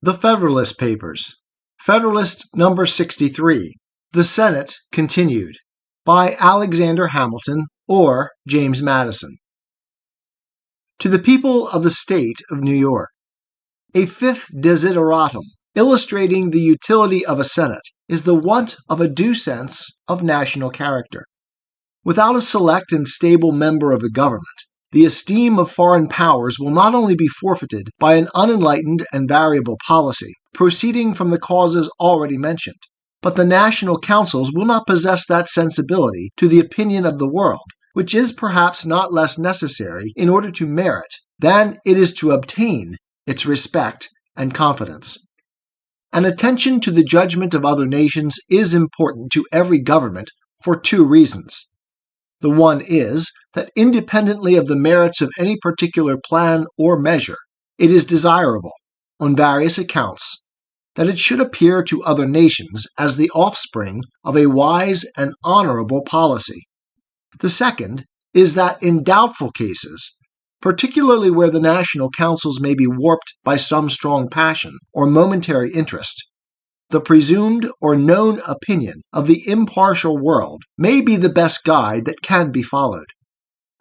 The Federalist Papers. Federalist number 63. The Senate Continued. By Alexander Hamilton or James Madison. To the people of the state of New York. A fifth desideratum, illustrating the utility of a Senate, is the want of a due sense of national character. Without a select and stable member of the government, the esteem of foreign powers will not only be forfeited by an unenlightened and variable policy, proceeding from the causes already mentioned, but the national councils will not possess that sensibility to the opinion of the world, which is perhaps not less necessary in order to merit than it is to obtain its respect and confidence. An attention to the judgment of other nations is important to every government for two reasons. The one is that independently of the merits of any particular plan or measure, it is desirable, on various accounts, that it should appear to other nations as the offspring of a wise and honorable policy. The second is that in doubtful cases, particularly where the national councils may be warped by some strong passion or momentary interest, the presumed or known opinion of the impartial world may be the best guide that can be followed.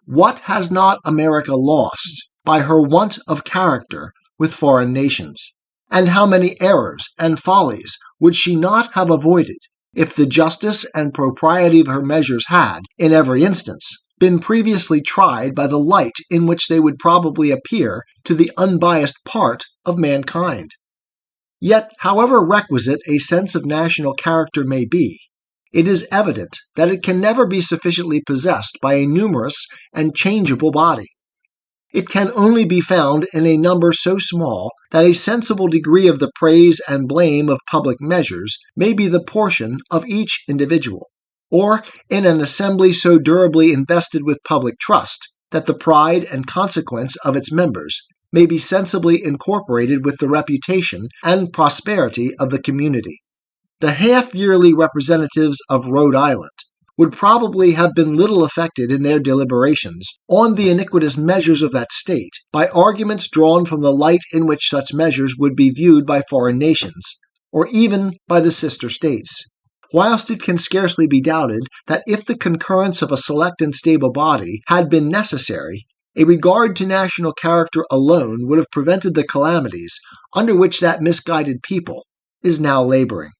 What has not America lost by her want of character with foreign nations? And how many errors and follies would she not have avoided if the justice and propriety of her measures had, in every instance, been previously tried by the light in which they would probably appear to the unbiased part of mankind? Yet, however requisite a sense of national character may be, it is evident that it can never be sufficiently possessed by a numerous and changeable body. It can only be found in a number so small that a sensible degree of the praise and blame of public measures may be the portion of each individual, or in an assembly so durably invested with public trust that the pride and consequence of its members may be sensibly incorporated with the reputation and prosperity of the community. The half-yearly representatives of Rhode Island would probably have been little affected in their deliberations on the iniquitous measures of that state by arguments drawn from the light in which such measures would be viewed by foreign nations, or even by the sister states, whilst it can scarcely be doubted that if the concurrence of a select and stable body had been necessary, a regard to national character alone would have prevented the calamities under which that misguided people is now laboring.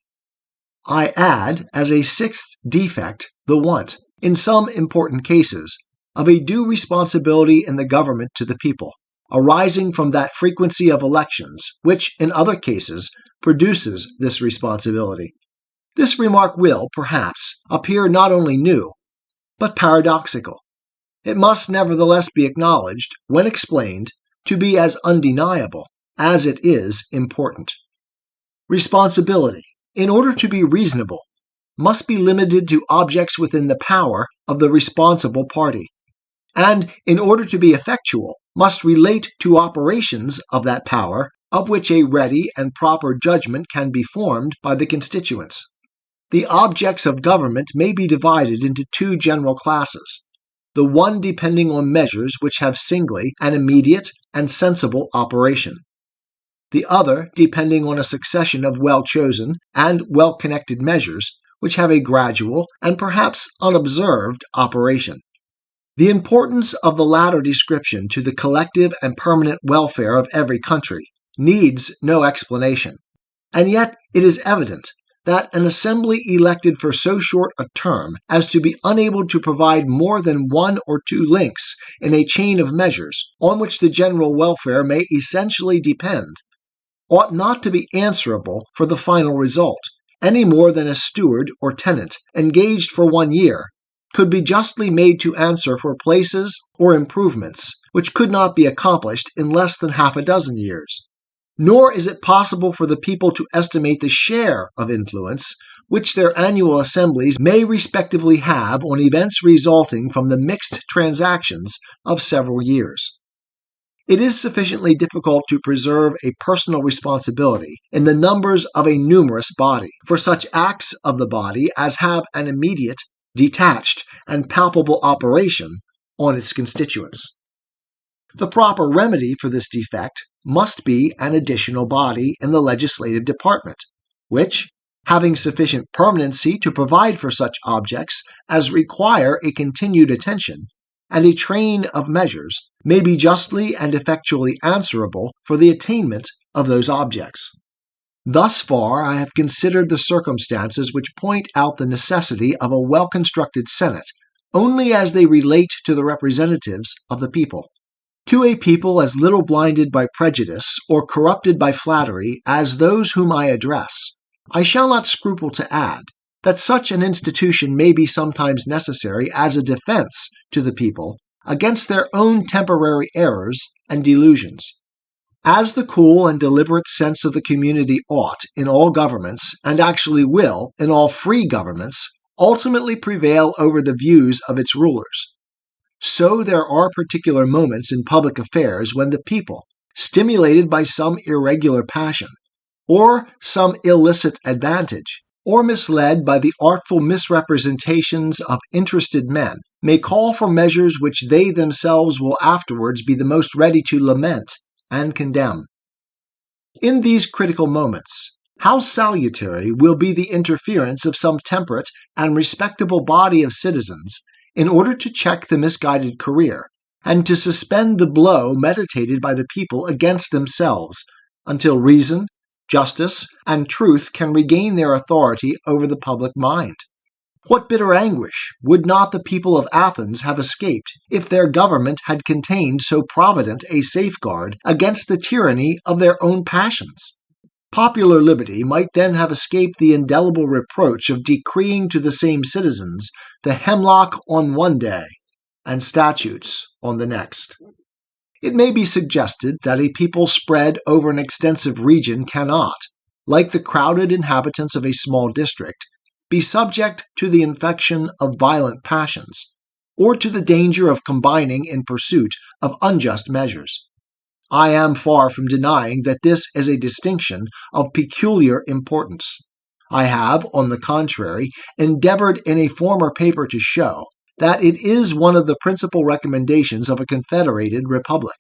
I add, as a sixth defect, the want, in some important cases, of a due responsibility in the government to the people, arising from that frequency of elections, which, in other cases, produces this responsibility. This remark will, perhaps, appear not only new, but paradoxical. It must nevertheless be acknowledged, when explained, to be as undeniable as it is important. Responsibility, in order to be reasonable, must be limited to objects within the power of the responsible party, and, in order to be effectual, must relate to operations of that power of which a ready and proper judgment can be formed by the constituents. The objects of government may be divided into two general classes, the one depending on measures which have singly an immediate and sensible operation, the other depending on a succession of well-chosen and well-connected measures which have a gradual and perhaps unobserved operation. The importance of the latter description to the collective and permanent welfare of every country needs no explanation, and yet it is evident that an assembly elected for so short a term as to be unable to provide more than one or two links in a chain of measures on which the general welfare may essentially depend, ought not to be answerable for the final result, any more than a steward or tenant engaged for 1 year could be justly made to answer for places or improvements which could not be accomplished in less than half a dozen years. Nor is it possible for the people to estimate the share of influence which their annual assemblies may respectively have on events resulting from the mixed transactions of several years. It is sufficiently difficult to preserve a personal responsibility in the numbers of a numerous body for such acts of the body as have an immediate, detached, and palpable operation on its constituents. The proper remedy for this defect must be an additional body in the legislative department, which, having sufficient permanency to provide for such objects as require a continued attention, and a train of measures, may be justly and effectually answerable for the attainment of those objects. Thus far I have considered the circumstances which point out the necessity of a well-constructed Senate only as they relate to the representatives of the people. To a people as little blinded by prejudice or corrupted by flattery as those whom I address, I shall not scruple to add that such an institution may be sometimes necessary as a defense to the people against their own temporary errors and delusions. As the cool and deliberate sense of the community ought, in all governments, and actually will, in all free governments, ultimately prevail over the views of its rulers, so there are particular moments in public affairs when the people, stimulated by some irregular passion, or some illicit advantage, or misled by the artful misrepresentations of interested men, may call for measures which they themselves will afterwards be the most ready to lament and condemn. In these critical moments, how salutary will be the interference of some temperate and respectable body of citizens in order to check the misguided career, and to suspend the blow meditated by the people against themselves, until reason, justice, and truth can regain their authority over the public mind. What bitter anguish would not the people of Athens have escaped if their government had contained so provident a safeguard against the tyranny of their own passions? Popular liberty might then have escaped the indelible reproach of decreeing to the same citizens the hemlock on one day and statutes on the next. It may be suggested that a people spread over an extensive region cannot, like the crowded inhabitants of a small district, be subject to the infection of violent passions, or to the danger of combining in pursuit of unjust measures. I am far from denying that this is a distinction of peculiar importance. I have, on the contrary, endeavored in a former paper to show that it is one of the principal recommendations of a confederated republic.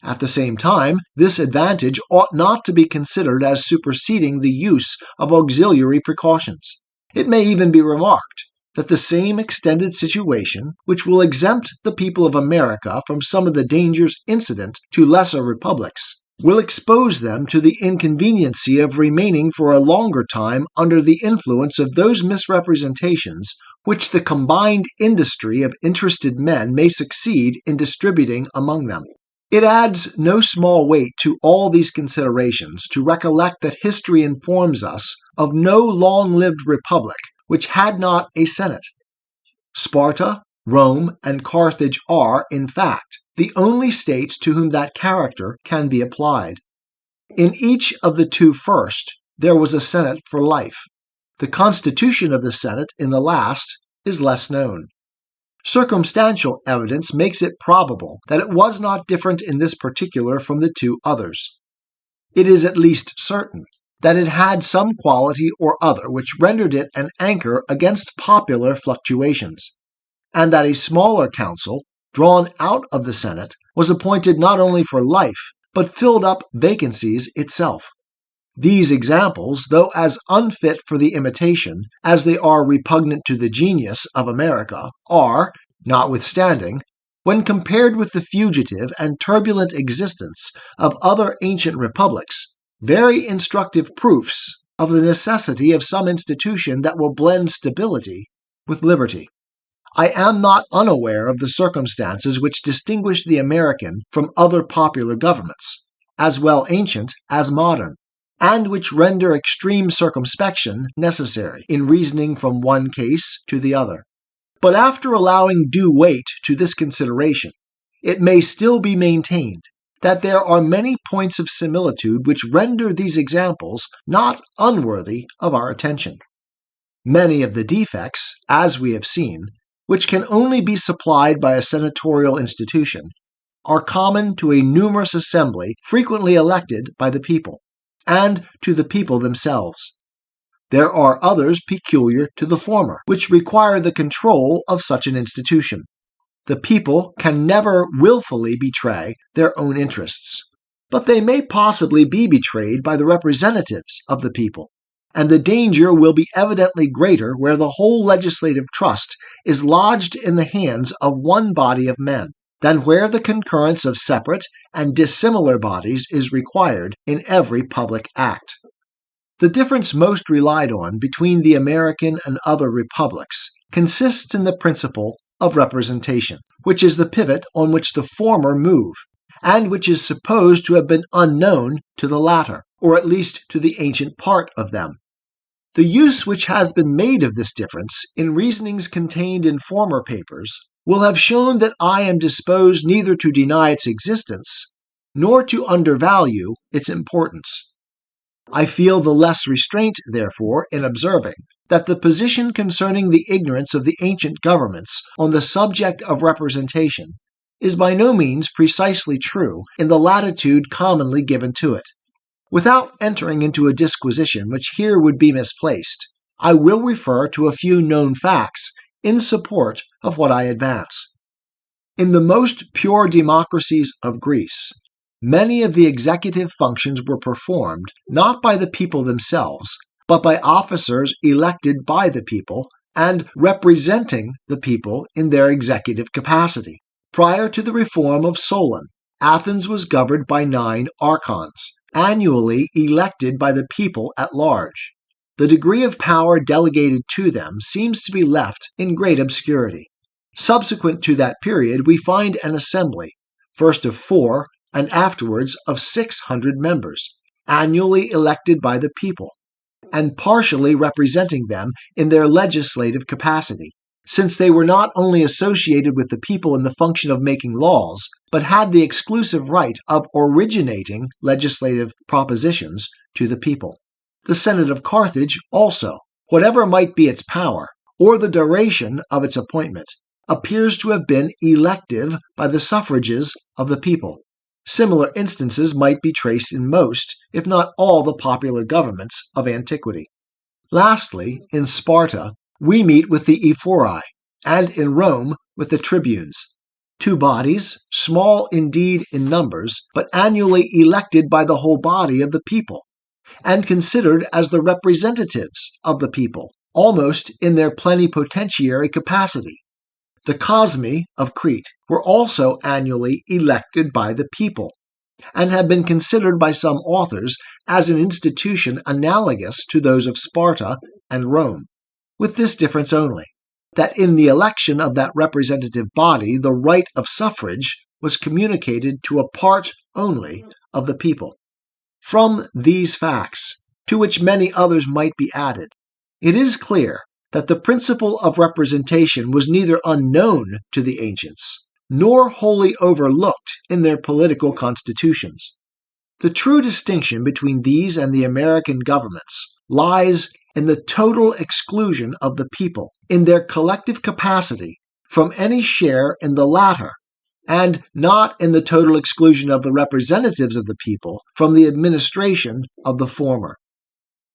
At the same time, this advantage ought not to be considered as superseding the use of auxiliary precautions. It may even be remarked that the same extended situation, which will exempt the people of America from some of the dangers incident to lesser republics, will expose them to the inconveniency of remaining for a longer time under the influence of those misrepresentations which the combined industry of interested men may succeed in distributing among them. It adds no small weight to all these considerations to recollect that history informs us of no long-lived republic which had not a Senate. Sparta, Rome, and Carthage are, in fact, the only states to whom that character can be applied. In each of the two first, there was a Senate for life. The constitution of the Senate in the last is less known. Circumstantial evidence makes it probable that it was not different in this particular from the two others. It is at least certain that it had some quality or other which rendered it an anchor against popular fluctuations, and that a smaller council, drawn out of the Senate, was appointed not only for life, but filled up vacancies itself. These examples, though as unfit for the imitation as they are repugnant to the genius of America, are, notwithstanding, when compared with the fugitive and turbulent existence of other ancient republics, very instructive proofs of the necessity of some institution that will blend stability with liberty. I am not unaware of the circumstances which distinguish the American from other popular governments, as well ancient as modern, and which render extreme circumspection necessary in reasoning from one case to the other. But after allowing due weight to this consideration, it may still be maintained that there are many points of similitude which render these examples not unworthy of our attention. Many of the defects, as we have seen, which can only be supplied by a senatorial institution, are common to a numerous assembly frequently elected by the people, and to the people themselves. There are others peculiar to the former, which require the control of such an institution. The people can never willfully betray their own interests, but they may possibly be betrayed by the representatives of the people, and the danger will be evidently greater where the whole legislative trust is lodged in the hands of one body of men, than where the concurrence of separate and dissimilar bodies is required in every public act. The difference most relied on between the American and other republics consists in the principle of representation, which is the pivot on which the former move, and which is supposed to have been unknown to the latter, or at least to the ancient part of them. The use which has been made of this difference in reasonings contained in former papers will have shown that I am disposed neither to deny its existence nor to undervalue its importance. I feel the less restraint, therefore, in observing that the position concerning the ignorance of the ancient governments on the subject of representation is by no means precisely true in the latitude commonly given to it. Without entering into a disquisition which here would be misplaced, I will refer to a few known facts in support of what I advance. In the most pure democracies of Greece, many of the executive functions were performed not by the people themselves, but by officers elected by the people and representing the people in their executive capacity. Prior to the reform of Solon, Athens was governed by 9 archons, annually elected by the people at large. The degree of power delegated to them seems to be left in great obscurity. Subsequent to that period, we find an assembly, first of 4 and afterwards of 600 members, annually elected by the people, and partially representing them in their legislative capacity, since they were not only associated with the people in the function of making laws, but had the exclusive right of originating legislative propositions to the people. The Senate of Carthage also, whatever might be its power, or the duration of its appointment, appears to have been elective by the suffrages of the people. Similar instances might be traced in most, if not all, the popular governments of antiquity. Lastly, in Sparta, we meet with the ephori, and in Rome with the tribunes, 2 bodies, small indeed in numbers, but annually elected by the whole body of the people, and considered as the representatives of the people, almost in their plenipotentiary capacity. The Cosmi of Crete were also annually elected by the people, and have been considered by some authors as an institution analogous to those of Sparta and Rome, with this difference only, that in the election of that representative body the right of suffrage was communicated to a part only of the people. From these facts, to which many others might be added, it is clear that the principle of representation was neither unknown to the ancients, nor wholly overlooked in their political constitutions. The true distinction between these and the American governments lies in the total exclusion of the people, in their collective capacity, from any share in the latter, and not in the total exclusion of the representatives of the people from the administration of the former.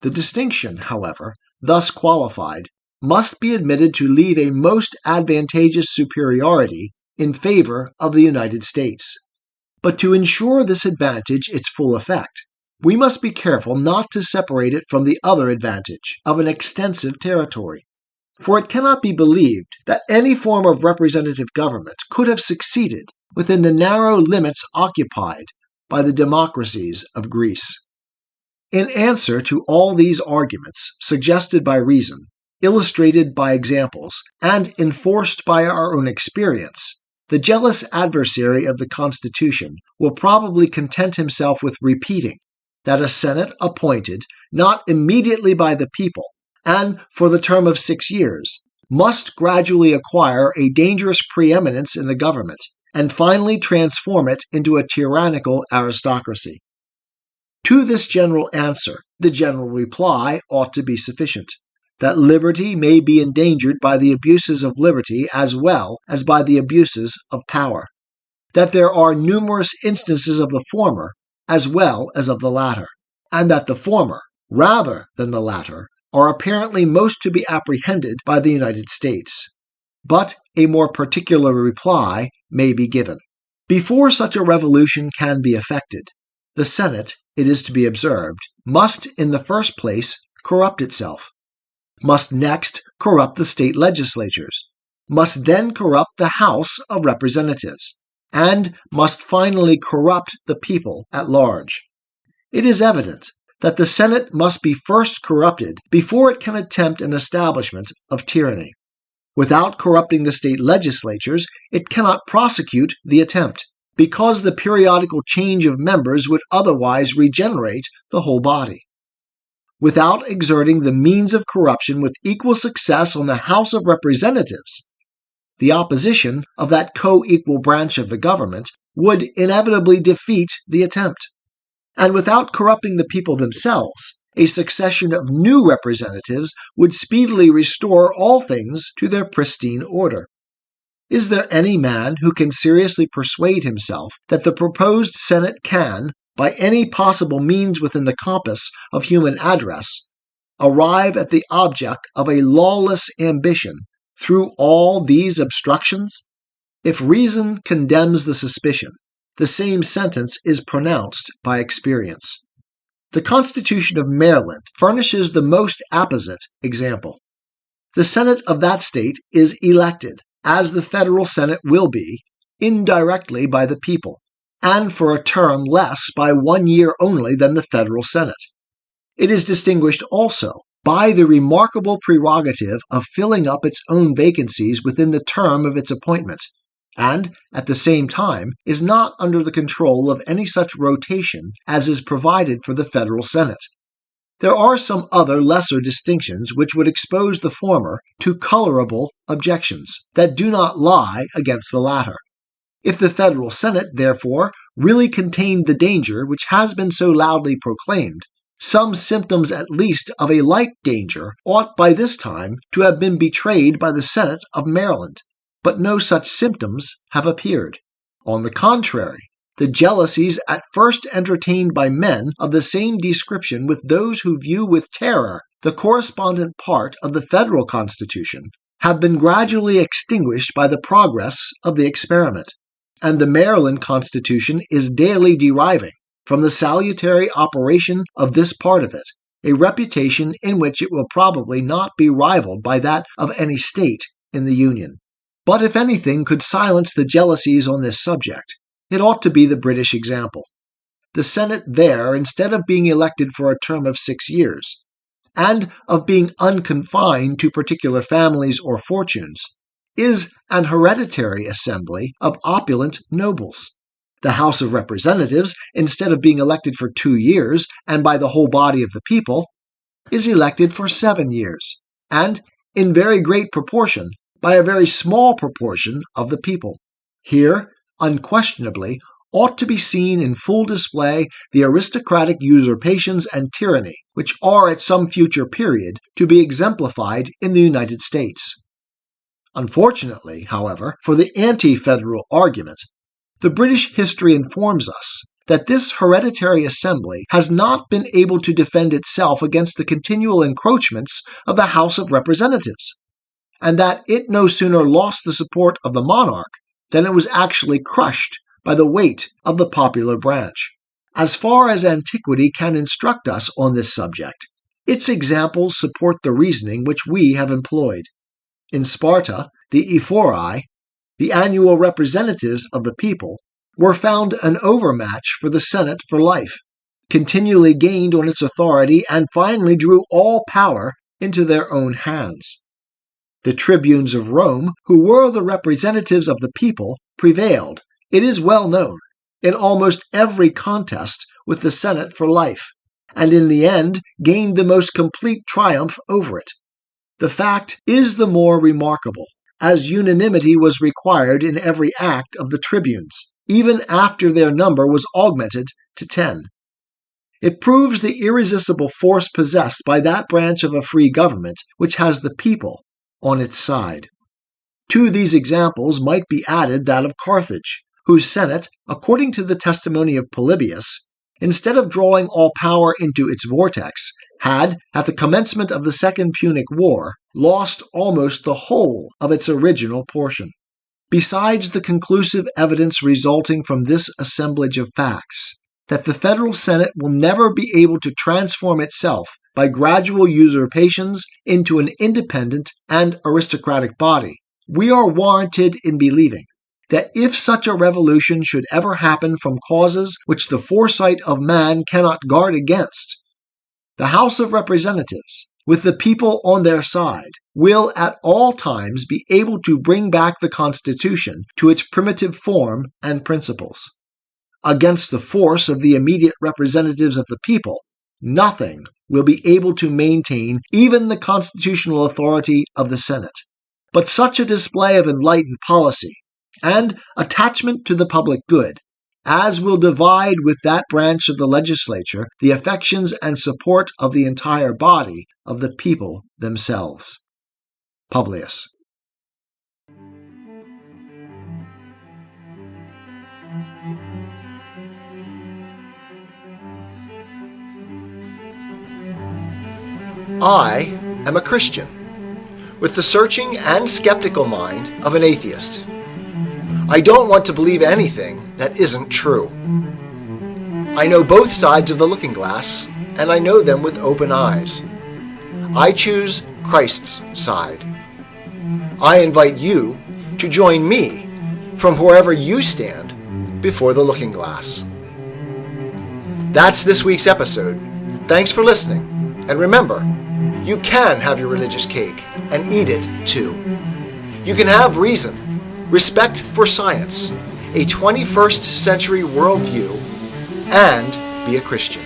The distinction, however, thus qualified, must be admitted to leave a most advantageous superiority in favor of the United States. But to ensure this advantage its full effect, we must be careful not to separate it from the other advantage of an extensive territory. For it cannot be believed that any form of representative government could have succeeded within the narrow limits occupied by the democracies of Greece. In answer to all these arguments suggested by reason, illustrated by examples, and enforced by our own experience, the jealous adversary of the Constitution will probably content himself with repeating that a Senate appointed not immediately by the people, and for the term of 6 years, must gradually acquire a dangerous preeminence in the government, and finally transform it into a tyrannical aristocracy. To this general answer, the general reply ought to be sufficient, that liberty may be endangered by the abuses of liberty as well as by the abuses of power, that there are numerous instances of the former as well as of the latter, and that the former, rather than the latter, are apparently most to be apprehended by the United States. but a more particular reply may be given. Before such a revolution can be effected, the Senate, it is to be observed, must in the first place corrupt itself, must next corrupt the state legislatures, must then corrupt the House of Representatives, and must finally corrupt the people at large. It is evident that the Senate must be first corrupted before it can attempt an establishment of tyranny. Without corrupting the state legislatures, it cannot prosecute the attempt, because the periodical change of members would otherwise regenerate the whole body. Without exerting the means of corruption with equal success on the House of Representatives, the opposition of that co-equal branch of the government would inevitably defeat the attempt. And without corrupting the people themselves, a succession of new representatives would speedily restore all things to their pristine order. Is there any man who can seriously persuade himself that the proposed Senate can, by any possible means within the compass of human address, arrive at the object of a lawless ambition through all these obstructions? If reason condemns the suspicion, the same sentence is pronounced by experience. The Constitution of Maryland furnishes the most apposite example. The Senate of that state is elected, as the federal Senate will be, indirectly by the people, and for a term less by 1 year only than the federal Senate. It is distinguished also by the remarkable prerogative of filling up its own vacancies within the term of its appointment, and, at the same time, is not under the control of any such rotation as is provided for the federal Senate. There are some other lesser distinctions which would expose the former to colorable objections that do not lie against the latter. If the federal Senate, therefore, really contained the danger which has been so loudly proclaimed, some symptoms at least of a like danger ought by this time to have been betrayed by the Senate of Maryland. But no such symptoms have appeared. On the contrary, the jealousies at first entertained by men of the same description with those who view with terror the correspondent part of the federal Constitution have been gradually extinguished by the progress of the experiment, and the Maryland Constitution is daily deriving, from the salutary operation of this part of it, a reputation in which it will probably not be rivaled by that of any state in the Union. But if anything could silence the jealousies on this subject, it ought to be the British example. The Senate there, instead of being elected for a term of 6 years, and of being unconfined to particular families or fortunes, is an hereditary assembly of opulent nobles. The House of Representatives, instead of being elected for 2 years and by the whole body of the people, is elected for 7 years, and, in very great proportion, by a very small proportion of the people. Here, unquestionably, ought to be seen in full display the aristocratic usurpations and tyranny which are at some future period to be exemplified in the United States. Unfortunately, however, for the anti-federal argument, the British history informs us that this hereditary assembly has not been able to defend itself against the continual encroachments of the House of Representatives, and that it no sooner lost the support of the monarch than it was actually crushed by the weight of the popular branch. As far as antiquity can instruct us on this subject, its examples support the reasoning which we have employed. In Sparta, the Ephori, the annual representatives of the people, were found an overmatch for the Senate for life, continually gained on its authority, and finally drew all power into their own hands. The tribunes of Rome, who were the representatives of the people, prevailed, it is well known, in almost every contest with the Senate for life, and in the end gained the most complete triumph over it. The fact is the more remarkable, as unanimity was required in every act of the tribunes, even after their number was augmented to 10. It proves the irresistible force possessed by that branch of a free government which has the people on its side. To these examples might be added that of Carthage, whose Senate, according to the testimony of Publius, instead of drawing all power into its vortex, had, at the commencement of the Second Punic War, lost almost the whole of its original portion. Besides the conclusive evidence resulting from this assemblage of facts, that the Federal Senate will never be able to transform itself by gradual usurpations into an independent and aristocratic body, we are warranted in believing that if such a revolution should ever happen from causes which the foresight of man cannot guard against, the House of Representatives, with the people on their side, will at all times be able to bring back the Constitution to its primitive form and principles. Against the force of the immediate representatives of the people, nothing will be able to maintain even the constitutional authority of the Senate. But such a display of enlightened policy and attachment to the public good as will divide with that branch of the legislature the affections and support of the entire body of the people themselves. Publius. I am a Christian, with the searching and skeptical mind of an atheist. I don't want to believe anything that isn't true. I know both sides of the looking glass, and I know them with open eyes. I choose Christ's side. I invite you to join me from wherever you stand before the looking glass. That's this week's episode. Thanks for listening, and remember, you can have your religious cake and eat it too. You can have reason, respect for science, a 21st century worldview, and be a Christian.